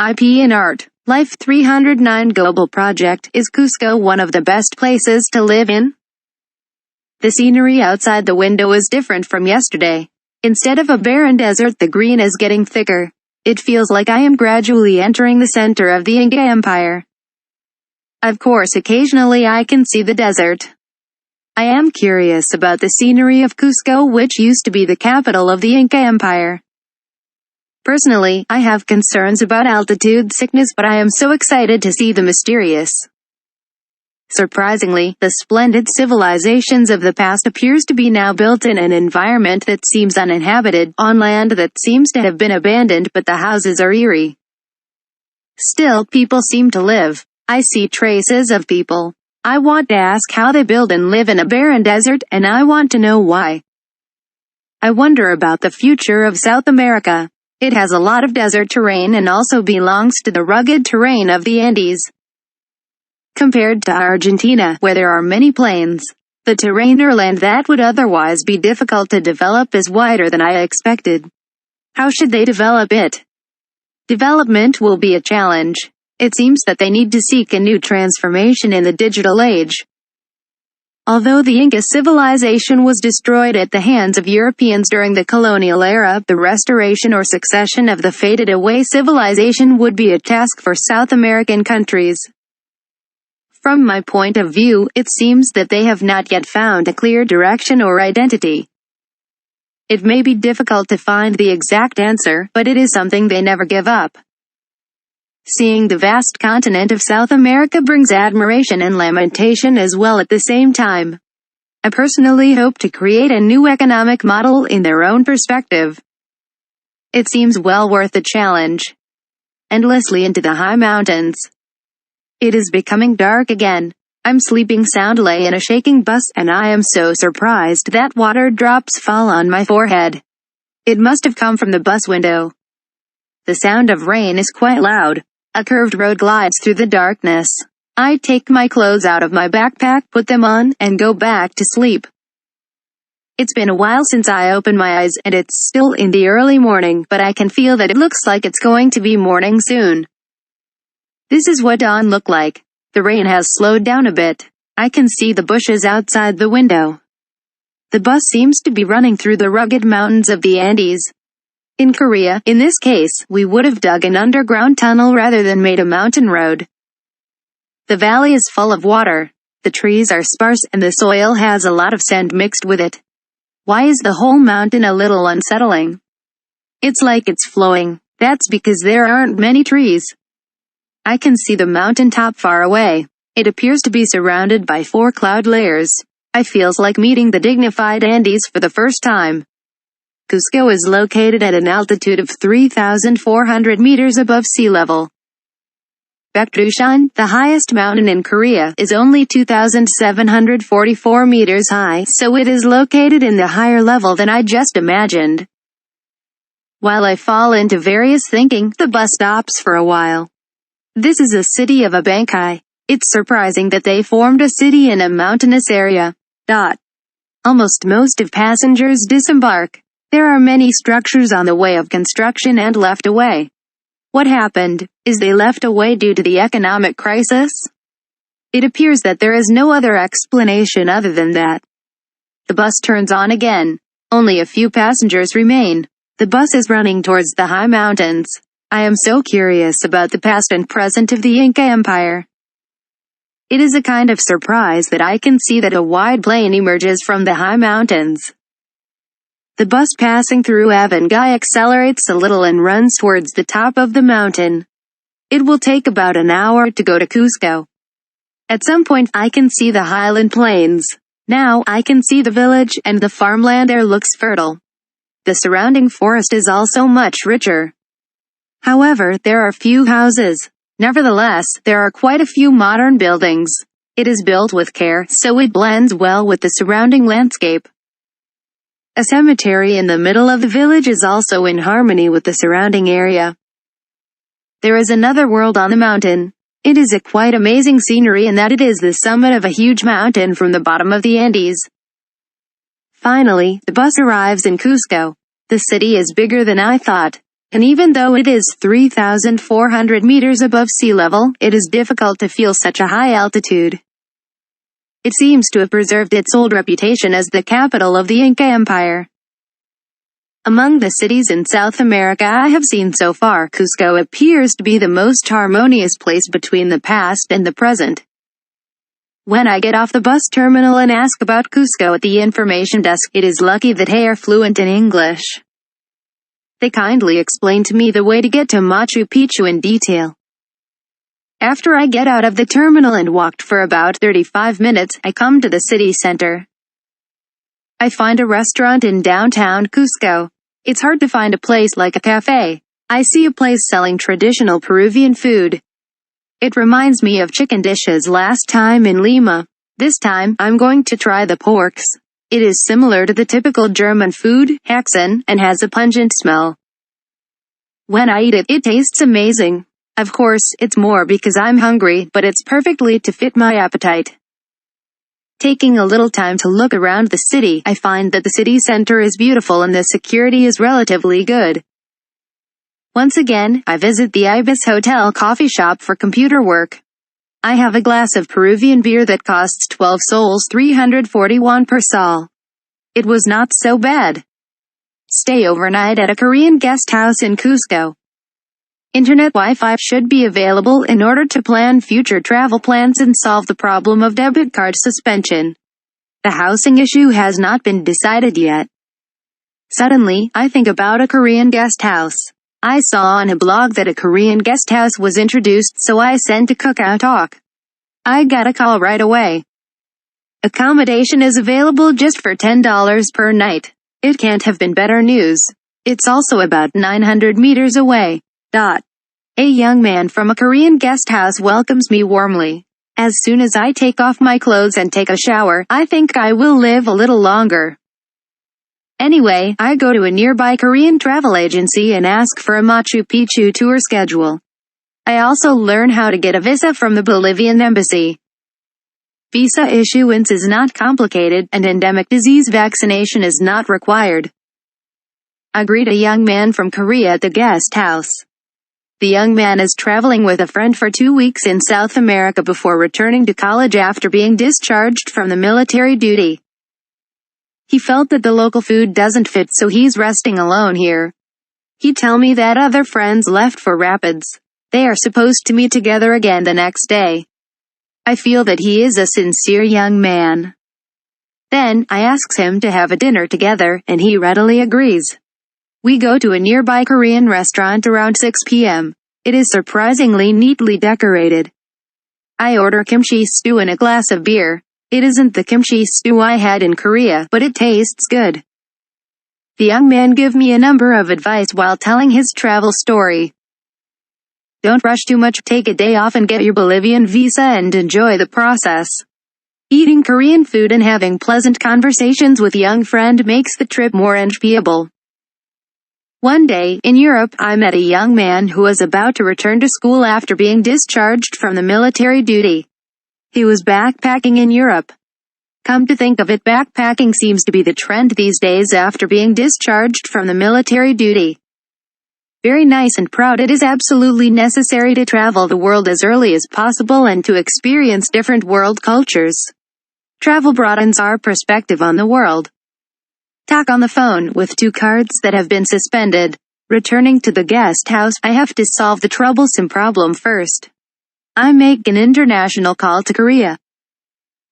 IP&ART, Life 309 Global Project. Is Cusco one of the best places to live in? The scenery outside the window is different from yesterday. Instead of a barren desert, the green is getting thicker. It feels like I am gradually entering the center of the Inca Empire. Of course, occasionally I can see the desert. I am curious about the scenery of Cusco, which used to be the capital of the Inca Empire. Personally, I have concerns about altitude sickness, but I am so excited to see the mysterious. Surprisingly, the splendid civilizations of the past appears to be now built in an environment that seems uninhabited, on land that seems to have been abandoned, but the houses are eerie. Still, people seem to live. I see traces of people. I want to ask how they build and live in a barren desert, and I want to know why. I wonder about the future of South America. It has a lot of desert terrain and also belongs to the rugged terrain of the Andes. Compared to Argentina, where there are many plains, the terrain or land that would otherwise be difficult to develop is wider than I expected. How should they develop it? Development will be a challenge. It seems that they need to seek a new transformation in the digital age. Although the Inca civilization was destroyed at the hands of Europeans during the colonial era, the restoration or succession of the faded-away civilization would be a task for South American countries. From my point of view, it seems that they have not yet found a clear direction or identity. It may be difficult to find the exact answer, but it is something they never give up. Seeing the vast continent of South America brings admiration and lamentation as well at the same time. I personally hope to create a new economic model in their own perspective. It seems well worth the challenge. Endlessly into the high mountains. It is becoming dark again. I'm sleeping soundly in a shaking bus, and I am so surprised that water drops fall on my forehead. It must have come from the bus window. The sound of rain is quite loud. A curved road glides through the darkness. I take my clothes out of my backpack, put them on, and go back to sleep. It's been a while since I opened my eyes, and it's still in the early morning, but I can feel that it looks like it's going to be morning soon. This is what dawn looked like. The rain has slowed down a bit. I can see the bushes outside the window. The bus seems to be running through the rugged mountains of the Andes. In Korea, in this case, we would have dug an underground tunnel rather than made a mountain road. The valley is full of water. The trees are sparse and the soil has a lot of sand mixed with it. Why is the whole mountain a little unsettling? It's like it's flowing. That's because there aren't many trees. I can see the mountain top far away. It appears to be surrounded by 4 cloud layers. I feels like meeting the dignified Andes for the first time. Cusco is located at an altitude of 3,400 meters above sea level. Baekdusan, the highest mountain in Korea, is only 2,744 meters high, so it is located in the higher level than I just imagined. While I fall into various thinking, the bus stops for a while. This is a city of Abancay. It's surprising that they formed a city in a mountainous area. Almost most of passengers disembark. There are many structures on the way of construction and left away. What happened? Is they left away due to the economic crisis? It appears that there is no other explanation other than that. The bus turns on again. Only a few passengers remain. The bus is running towards the high mountains. I am so curious about the past and present of the Inca Empire. It is a kind of surprise that I can see that a wide plain emerges from the high mountains. The bus passing through Abancay accelerates a little and runs towards the top of the mountain. It will take about an hour to go to Cusco. At some point, I can see the highland plains. Now, I can see the village, and the farmland there looks fertile. The surrounding forest is also much richer. However, there are few houses. Nevertheless, there are quite a few modern buildings. It is built with care, so it blends well with the surrounding landscape. A cemetery in the middle of the village is also in harmony with the surrounding area. There is another world on the mountain. It is a quite amazing scenery in that it is the summit of a huge mountain from the bottom of the Andes. Finally, the bus arrives in Cusco. The city is bigger than I thought. And even though it is 3,400 meters above sea level, it is difficult to feel such a high altitude. It seems to have preserved its old reputation as the capital of the Inca Empire. Among the cities in South America I have seen so far, Cusco appears to be the most harmonious place between the past and the present. When I get off the bus terminal and ask about Cusco at the information desk, it is lucky that they are fluent in English. They kindly explain to me the way to get to Machu Picchu in detail. After I get out of the terminal and walked for about 35 minutes, I come to the city center. I find a restaurant in downtown Cusco. It's hard to find a place like a cafe. I see a place selling traditional Peruvian food. It reminds me of chicken dishes last time in Lima. This time, I'm going to try the porks. It is similar to the typical German food, Haxen, and has a pungent smell. When I eat it, it tastes amazing. Of course, it's more because I'm hungry, but it's perfectly to fit my appetite. Taking a little time to look around the city, I find that the city center is beautiful and the security is relatively good. Once again, I visit the Ibis Hotel coffee shop for computer work. I have a glass of Peruvian beer that costs 12 soles, 341 per sol. It was not so bad. Stay overnight at a Korean guest house in Cusco. Internet Wi-Fi should be available in order to plan future travel plans and solve the problem of debit card suspension. The housing issue has not been decided yet. Suddenly, I think about a Korean guest house. I saw on a blog that a Korean guest house was introduced, so I sent a Kakao Talk. I got a call right away. Accommodation is available just for $10 per night. It can't have been better news. It's also about 900 meters away. A young man from a Korean guest house welcomes me warmly. As soon as I take off my clothes and take a shower, I think I will live a little longer. Anyway, I go to a nearby Korean travel agency and ask for a Machu Picchu tour schedule. I also learn how to get a visa from the Bolivian embassy. Visa issuance is not complicated, and endemic disease vaccination is not required. I greet a young man from Korea at the guest house. The young man is traveling with a friend for 2 weeks in South America before returning to college after being discharged from the military duty. He felt that the local food doesn't fit, so he's resting alone here. He tell me that other friends left for Rapids. They are supposed to meet together again the next day. I feel that he is a sincere young man. Then, I asks him to have a dinner together, and he readily agrees. We go to a nearby Korean restaurant around 6 p.m. It is surprisingly neatly decorated. I order kimchi stew and a glass of beer. It isn't the kimchi stew I had in Korea, but it tastes good. The young man gives me a number of advice while telling his travel story. Don't rush too much, take a day off and get your Bolivian visa and enjoy the process. Eating Korean food and having pleasant conversations with a young friend makes the trip more enjoyable. One day, in Europe, I met a young man who was about to return to school after being discharged from the military duty. He was backpacking in Europe. Come to think of it, backpacking seems to be the trend these days after being discharged from the military duty. Very nice and proud. It is absolutely necessary to travel the world as early as possible and to experience different world cultures. Travel broadens our perspective on the world. Talk on the phone with 2 cards that have been suspended. Returning to the guest house, I have to solve the troublesome problem first. I make an international call to Korea.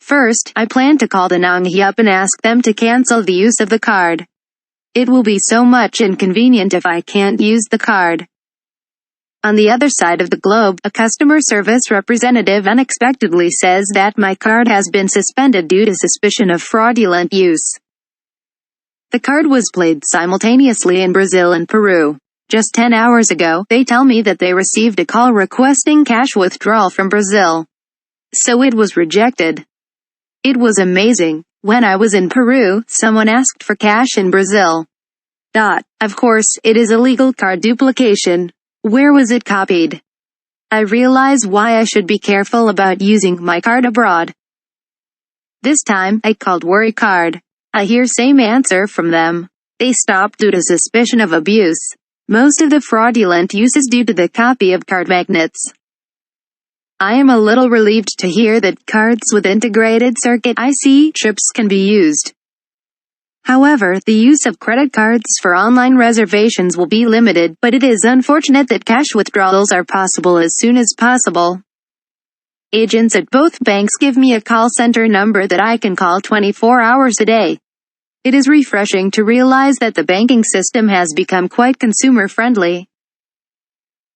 First, I plan to call the Nanghyup and ask them to cancel the use of the card. It will be so much inconvenient if I can't use the card. On the other side of the globe, a customer service representative unexpectedly says that my card has been suspended due to suspicion of fraudulent use. The card was played simultaneously in Brazil and Peru. Just 10 hours ago, they tell me that they received a call requesting cash withdrawal from Brazil. So it was rejected. It was amazing. When I was in Peru, someone asked for cash in Brazil. Of course, it is illegal card duplication. Where was it copied? I realize why I should be careful about using my card abroad. This time, I called Worry Card. I hear same answer from them. They stopped due to suspicion of abuse. Most of the fraudulent use is due to the copy of card magnets. I am a little relieved to hear that cards with integrated circuit IC chips can be used. However, the use of credit cards for online reservations will be limited, but it is unfortunate that cash withdrawals are possible as soon as possible. Agents at both banks give me a call center number that I can call 24 hours a day. It is refreshing to realize that the banking system has become quite consumer-friendly.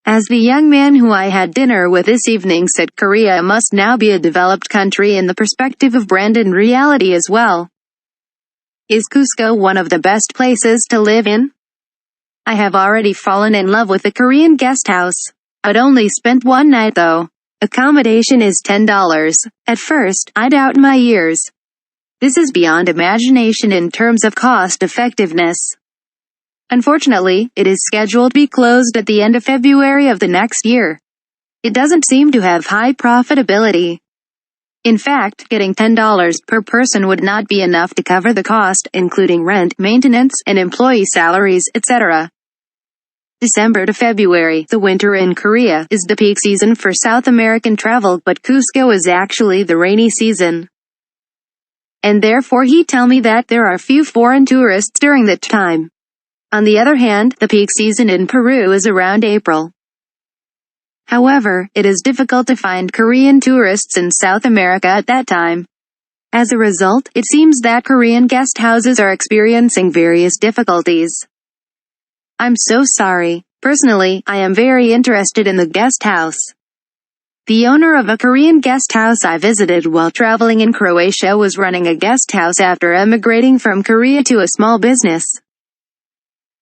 As the young man who I had dinner with this evening said, Korea must now be a developed country in the perspective of brand and reality as well. Is Cusco one of the best places to live in? I have already fallen in love with the Korean guest house. I'd only spent one night though. Accommodation is $10. At first, I doubt my ears. This is beyond imagination in terms of cost effectiveness. Unfortunately, it is scheduled to be closed at the end of February of the next year. It doesn't seem to have high profitability. In fact, getting $10 per person would not be enough to cover the cost, including rent, maintenance, and employee salaries, etc. December to February, the winter in Korea, is the peak season for South American travel, but Cusco is actually the rainy season. And therefore he tell me that there are few foreign tourists during that time. On the other hand, the peak season in Peru is around April. However, it is difficult to find Korean tourists in South America at that time. As a result, it seems that Korean guest houses are experiencing various difficulties. I'm so sorry. Personally, I am very interested in the guest house. The owner of a Korean guest house I visited while traveling in Croatia was running a guest house after emigrating from Korea to a small business.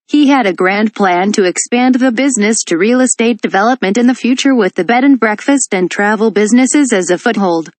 He had a grand plan to expand the business to real estate development in the future with the bed and breakfast and travel businesses as a foothold.